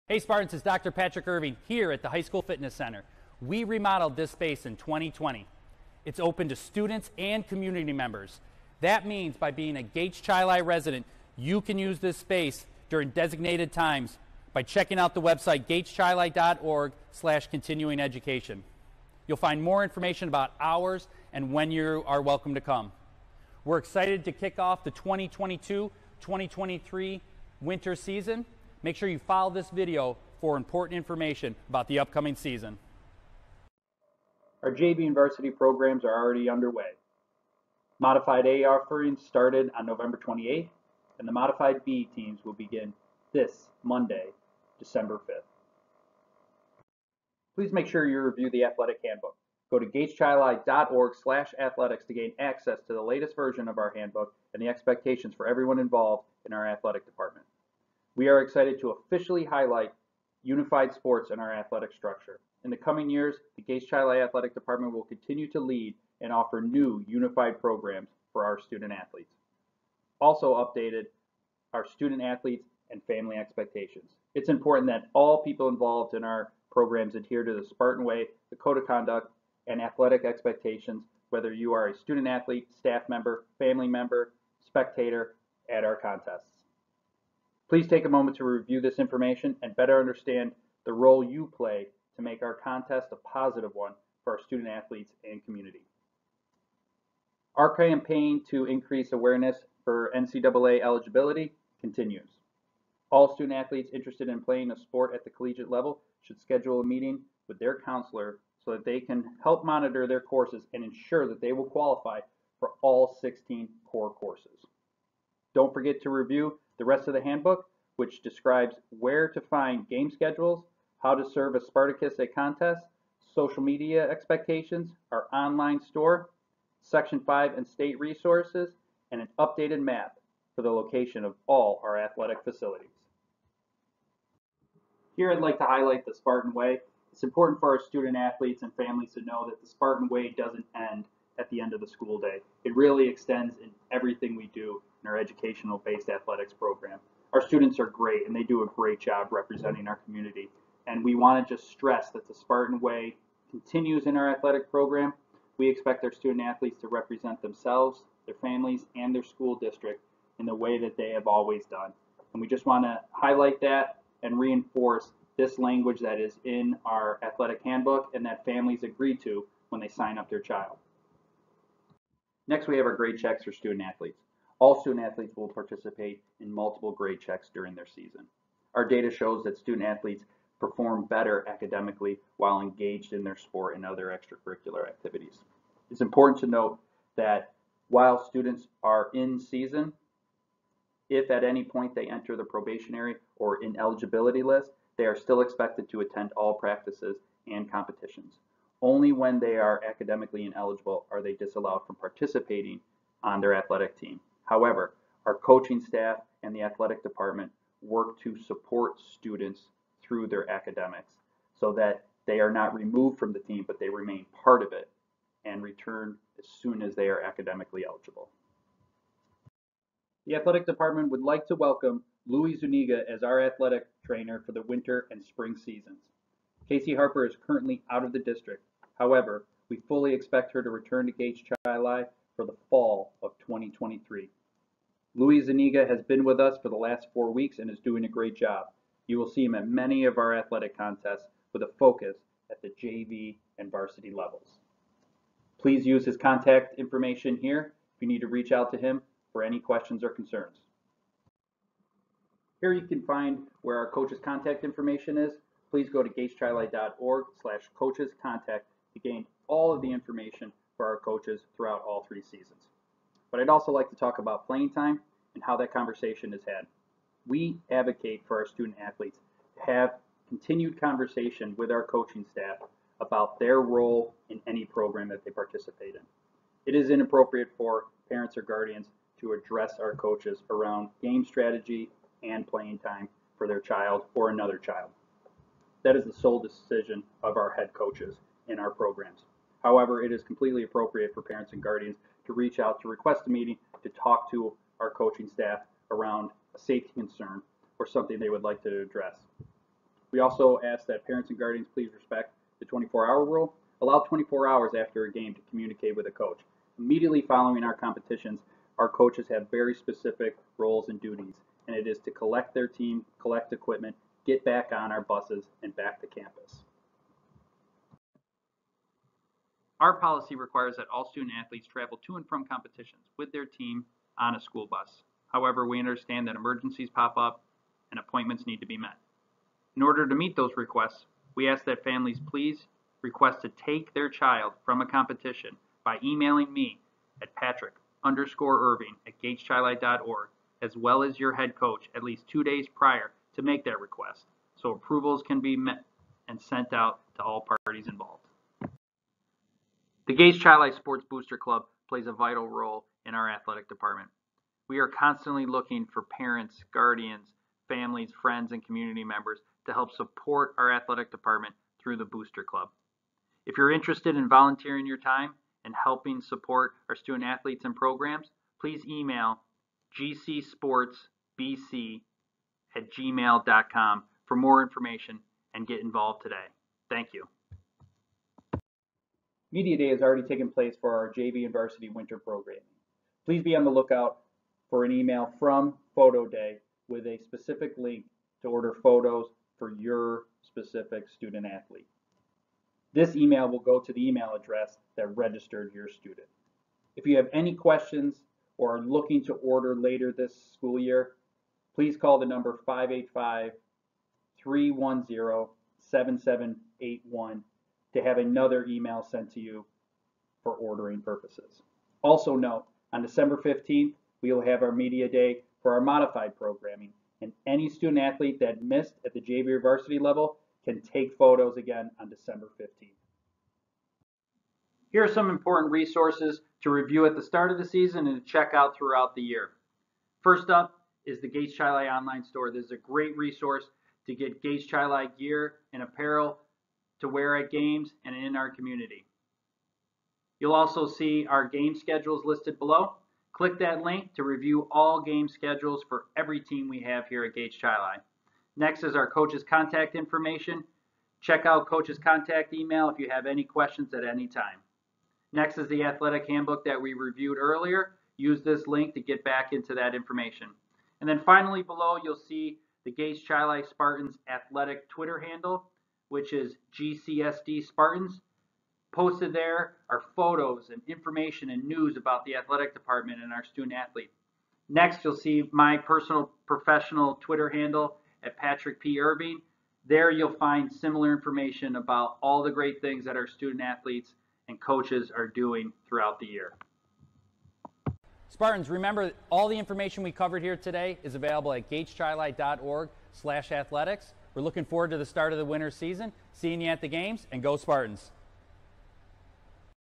Hey Spartans, it's Dr. Patrick Irving here at the High School Fitness Center. We remodeled this space in 2020. It's open to students and community members. That means by being a Gates-Chili resident, you can use this space during designated times by checking out the website gateschili.org/continuing education. You'll find more information about hours and when you are welcome to come. We're excited to kick off the 2022-2023 winter season. Make sure you follow this video for important information about the upcoming season. Our JV and varsity programs are already underway. Modified A offerings started on November 28th, and the Modified B teams will begin this Monday, December 5th. Please make sure you review the athletic handbook. Go to gateschili.org/athletics to gain access to the latest version of our handbook and the expectations for everyone involved in our athletic department. We are excited to officially highlight unified sports in our athletic structure. In the coming years, the Gates-Chili Athletic Department will continue to lead and offer new unified programs for our student athletes. Also updated are student athletes and family expectations. It's important that all people involved in our programs adhere to the Spartan Way, the Code of Conduct, and athletic expectations, whether you are a student athlete, staff member, family member, spectator at our contests. Please take a moment to review this information and better understand the role you play to make our contest a positive one for our student athletes and community. Our campaign to increase awareness for NCAA eligibility continues. All student athletes interested in playing a sport at the collegiate level should schedule a meeting with their counselor so that they can help monitor their courses and ensure that they will qualify for all 16 core courses. Don't forget to review the rest of the handbook, which describes where to find game schedules, how to serve a Spartacus at contests, social media expectations, our online store, Section 5 and state resources, and an updated map for the location of all our athletic facilities. Here I'd like to highlight the Spartan Way. It's important for our student athletes and families to know that the Spartan Way doesn't end at the end of the school day. It really extends in everything we do in our educational-based athletics program. Our students are great and they do a great job representing our community. And we want to just stress that the Spartan Way continues in our athletic program. We expect our student athletes to represent themselves, their families, and their school district in the way that they have always done. And we just want to highlight that and reinforce this language that is in our athletic handbook and that families agree to when they sign up their child. Next, we have our grade checks for student athletes. All student athletes will participate in multiple grade checks during their season. Our data shows that student athletes perform better academically while engaged in their sport and other extracurricular activities. It's important to note that while students are in season, if at any point they enter the probationary or ineligibility list, they are still expected to attend all practices and competitions. Only when they are academically ineligible are they disallowed from participating on their athletic team. However, our coaching staff and the athletic department work to support students through their academics so that they are not removed from the team, but they remain part of it and return as soon as they are academically eligible. The athletic department would like to welcome Louis Zuniga as our athletic trainer for the winter and spring seasons. Casey Harper is currently out of the district. However, we fully expect her to return to Gates-Chili for the fall of 2023. Louis Zuniga has been with us for the last 4 weeks and is doing a great job. You will see him at many of our athletic contests with a focus at the JV and varsity levels. Please use his contact information here if you need to reach out to him for any questions or concerns. Here you can find where our coach's contact information is. Please go to gateschili.org/coachescontact to gain all of the information for our coaches throughout all 3 seasons. But I'd also like to talk about playing time and how that conversation is had. We advocate for our student athletes to have continued conversation with our coaching staff about their role in any program that they participate in. It is inappropriate for parents or guardians to address our coaches around game strategy and playing time for their child or another child. That is the sole decision of our head coaches in our programs. However, it is completely appropriate for parents and guardians to reach out to request a meeting to talk to our coaching staff around a safety concern or something they would like to address. We also ask that parents and guardians please respect the 24-hour rule. Allow 24 hours after a game to communicate with a coach. Immediately following our competitions, our coaches have very specific roles and duties, and it is to collect their team, collect equipment, get back on our buses, and back to campus. Our policy requires that all student athletes travel to and from competitions with their team on a school bus. However, we understand that emergencies pop up and appointments need to be met. In order to meet those requests, we ask that families please request to take their child from a competition by emailing me at patrick_Irving@gatechili.org, as well as your head coach at least 2 days prior to make that request, so approvals can be met and sent out to all parties involved. The Gates-Chili Sports Booster Club plays a vital role in our athletic department. We are constantly looking for parents, guardians, families, friends, and community members to help support our athletic department through the Booster Club. If you're interested in volunteering your time and helping support our student athletes and programs, please email gcsportsbc@gmail.com for more information and get involved today. Thank you. Media Day has already taken place for our JV and varsity winter programming. Please be on the lookout for an email from Photo Day with a specific link to order photos for your specific student athlete. This email will go to the email address that registered your student. If you have any questions or are looking to order later this school year, please call the number 585-310-7781 to have another email sent to you for ordering purposes. Also note, on December 15th, we will have our media day for our modified programming, and any student athlete that missed at the JV or varsity level can take photos again on December 15th. Here are some important resources to review at the start of the season and to check out throughout the year. First up is the Gates-Chili online store. This is a great resource to get Gates-Chili gear and apparel to wear at games and in our community. You'll also see our game schedules listed below. Click that link to review all game schedules for every team we have here at Gates-Chili. Next is our coach's contact information. Check out coach's contact email if you have any questions at any time. Next is the athletic handbook that we reviewed earlier. Use this link to get back into that information. And then finally below you'll see the Gates-Chili Spartans athletic Twitter handle, which is GCSD Spartans. Posted there are photos and information and news about the athletic department and our student athlete. Next, you'll see my personal professional Twitter handle at Patrick P. Irving. There you'll find similar information about all the great things that our student athletes and coaches are doing throughout the year. Spartans, remember all the information we covered here today is available at gatechili.org/athletics. We're looking forward to the start of the winter season, seeing you at the games, and go Spartans.